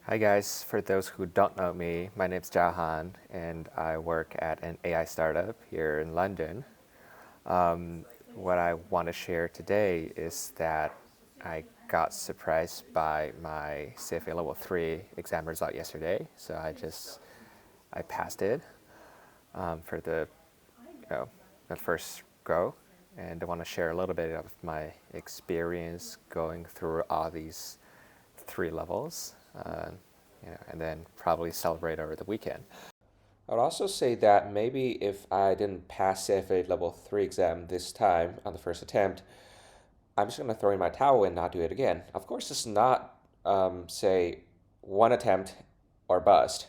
Hi guys, for those who don't know me, my name's Jahan and I work at an AI startup here in London. What I want to share today is that I got surprised by my CFA Level 3 exam result yesterday. So I passed it for the first go, and I want to share a little bit of my experience going through all these three levels, and then probably celebrate over the weekend. I would also say that maybe if I didn't pass CFA Level 3 exam this time on the first attempt, I'm just going to throw in my towel and not do it again. Of course, it's not, say, one attempt or bust,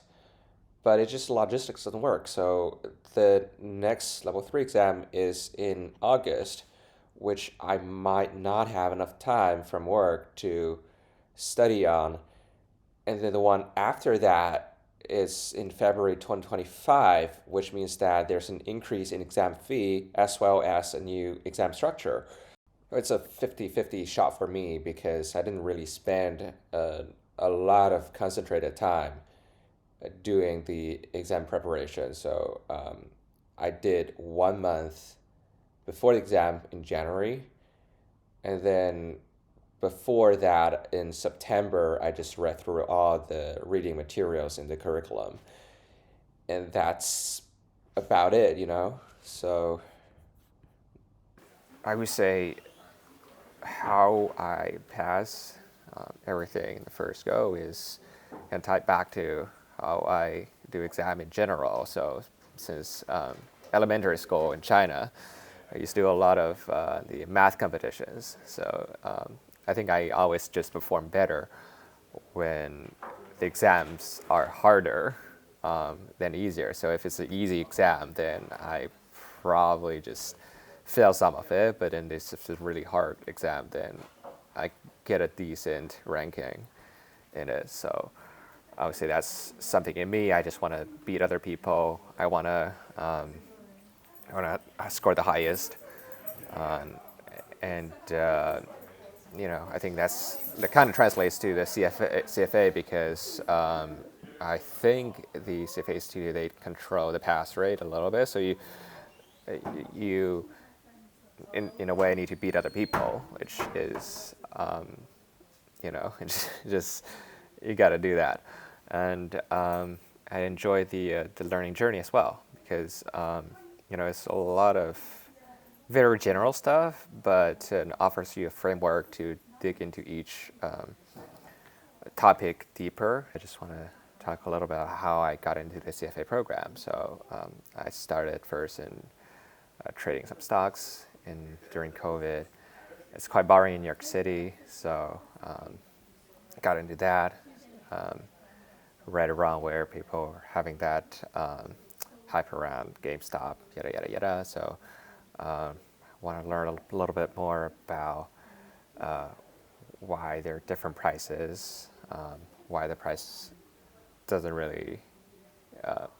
but it just logistics doesn't work. So the next Level 3 exam is in August, which I might not have enough time from work to study on. And then the one after that is in February 2025, which means that there's an increase in exam fee as well as a new exam structure. It's a 50-50 shot for me because I didn't really spend a lot of concentrated time doing the exam preparation. So I did 1 month before the exam in January, and then before that, in September, I just read through all the reading materials in the curriculum. And that's about it. So I would say how I pass everything in the first go is and tied back to how I do exam in general. So since elementary school in China, I used to do a lot of the math competitions. So I think I always just perform better when the exams are harder than easier. So if it's an easy exam, then I probably just fail some of it. But then if it's a really hard exam, then I get a decent ranking in it. So I would say that's something in me. I just want to beat other people. I want to score the highest, and I think that kind of translates to the CFA because I think the CFA studio they control the pass rate a little bit. So you in a way need to beat other people, which is it's just you got to do that. And I enjoy the learning journey as well because it's a lot of very general stuff, but it offers you a framework to dig into each topic deeper. I just want to talk a little about how I got into the CFA program. So I started first in trading some stocks during COVID. It's quite boring in New York City, so I got into that right around where people were having that hype around GameStop, yada yada yada. So I want to learn a little bit more about why there are different prices, why the price doesn't really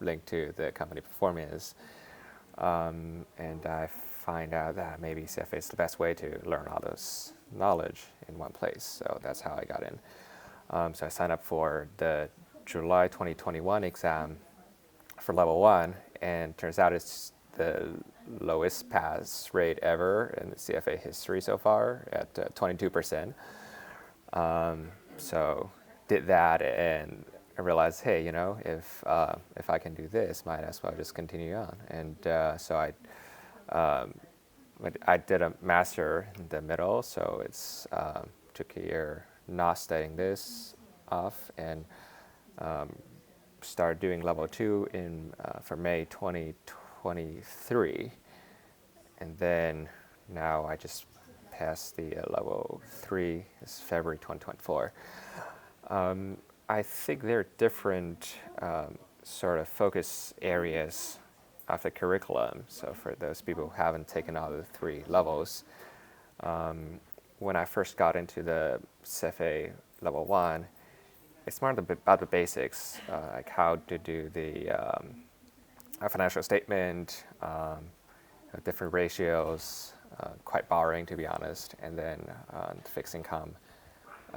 link to the company performance, and I find out that maybe CFA is the best way to learn all this knowledge in one place. So that's how I got in. So I signed up for the July 2021 exam for level 1, and turns out it's the lowest pass rate ever in the CFA history so far at 22%. So did that, and I realized, hey, if I can do this, might as well just continue on. And so I did a master in the middle, so it's took a year not studying this off, and started doing level 2 for May 2023, and then now I just passed the level 3. It's February 2024. I think there are different sort of focus areas of the curriculum. So for those people who haven't taken all the 3 levels, when I first got into the CFA level 1, it's more about the basics, like how to do the a financial statement, different ratios, quite boring to be honest, and then fixed income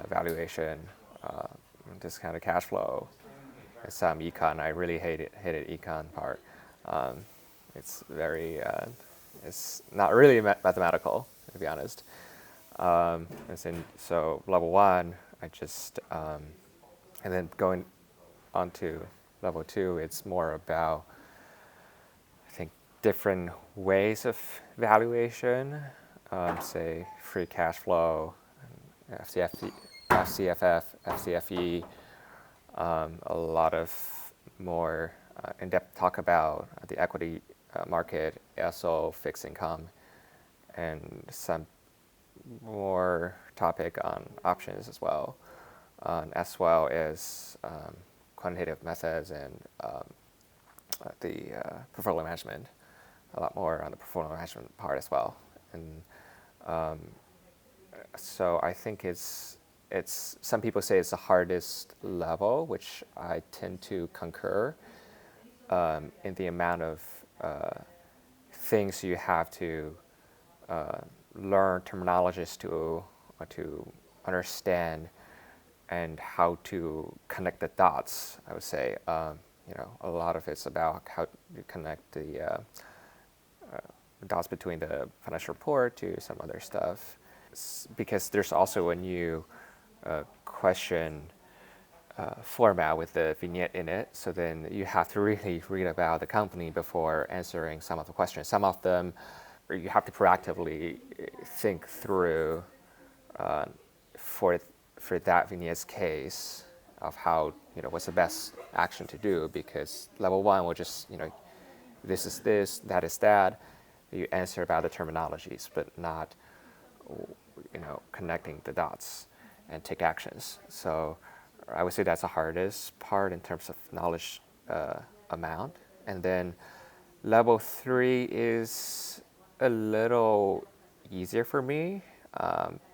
valuation, discounted cash flow, and some econ. I really hated econ part. Um, it's very, it's not really mathematical, to be honest. So level one, I just, and then going on to level two, it's more about, I think, different ways of valuation, say free cash flow, FCFF, FCFE, a lot of more in-depth talk about the equity market, also fixed income, and some more topic on options as well as quantitative methods and the portfolio management, a lot more on the portfolio management part as well. And so I think it's some people say it's the hardest level, which I tend to concur, in the amount of things you have to learn terminologies to understand and how to connect the dots. I would say a lot of it's about how you connect the dots between the financial report to some other stuff, because there's also a new question format with the vignette in it. So then you have to really read about the company before answering some of the questions. Some of them, you have to proactively think through for that vignette's case of how, what's the best action to do, because level one will just, this is this, that is that. You answer about the terminologies, but not, connecting the dots and take actions. So I would say that's the hardest part in terms of knowledge amount. And then level three is a little easier for me,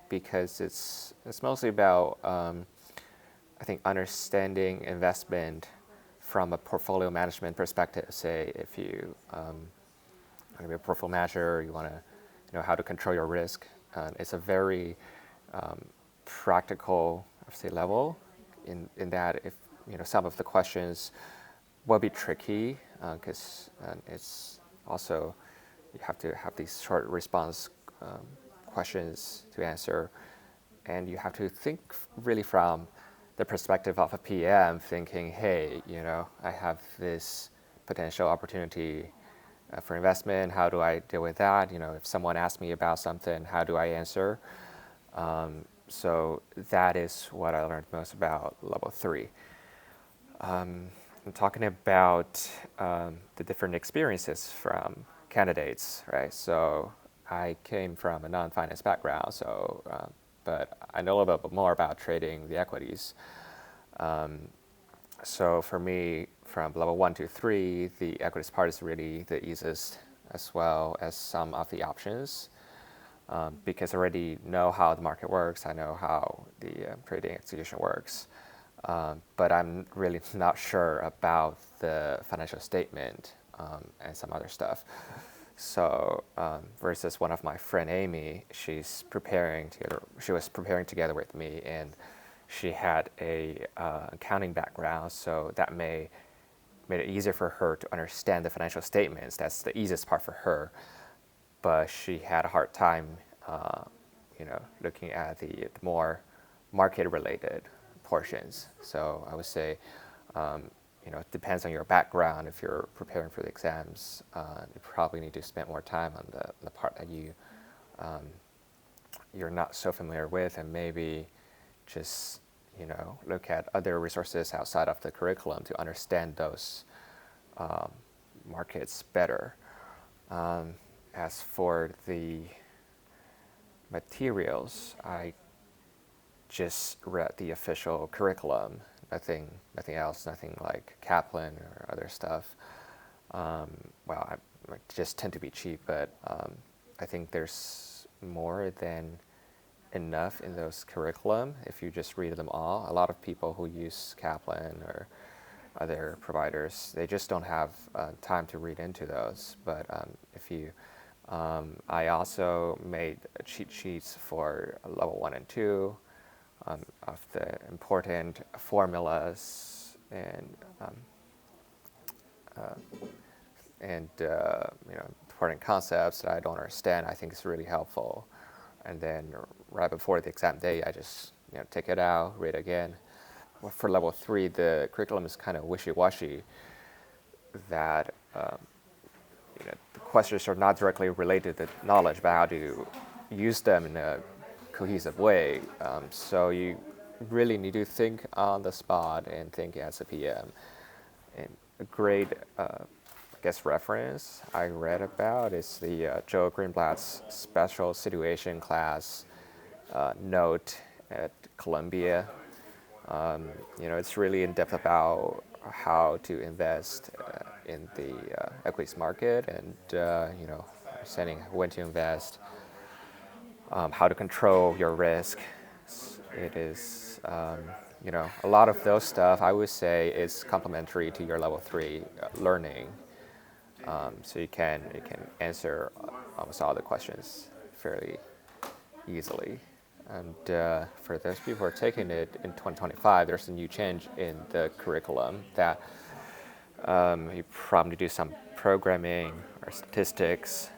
because it's mostly about I think understanding investment from a portfolio management perspective. Say if you want to be a portfolio manager, you want to know how to control your risk. It's a very practical, I would say, level in that if some of the questions will be tricky, because it's also you have to have these short response questions to answer, and you have to think really from the perspective of a PM, thinking, hey, I have this potential opportunity for investment. How do I deal with that? If someone asks me about something, how do I answer? So that is what I learned most about level three. I'm talking about the different experiences from candidates, right? So I came from a non-finance background, but I know a little bit more about trading the equities. So for me, from level 1 to 3, the equities part is really the easiest, as well as some of the options, because I already know how the market works. I know how the trading execution works, but I'm really not sure about the financial statement and some other stuff. So versus one of my friend Amy, she was preparing together with me, and she had a accounting background, so that made it easier for her to understand the financial statements. That's the easiest part for her, but she had a hard time, looking at the more market-related portions. So I would say, it depends on your background. If you're preparing for the exams, you probably need to spend more time on the part that you're not so familiar with, and maybe just look at other resources outside of the curriculum to understand those markets better. As for the materials, I just read the official curriculum, nothing else, nothing like Kaplan or other stuff. I just tend to be cheap, but I think there's more than enough in those curriculum if you just read them all. A lot of people who use Kaplan or other providers, they just don't have time to read into those. But I also made cheat sheets for level 1 and 2, of the important formulas and important concepts that I don't understand. I think it's really helpful. And then right before the exam day, I just take it out, read again. Well, for level 3, the curriculum is kind of wishy-washy. That the questions are not directly related to knowledge, but how to use them in a cohesive way. So you really need to think on the spot and think as a PM. And a great, reference I read about is the Joe Greenblatt's special situation class note at Columbia. It's really in depth about how to invest in the equities market and understanding when to invest, how to control your risk. It is a lot of those stuff I would say is complementary to your level 3 learning. So you can answer almost all the questions fairly easily. And for those people who are taking it in 2025, there's a new change in the curriculum that you probably do some programming or statistics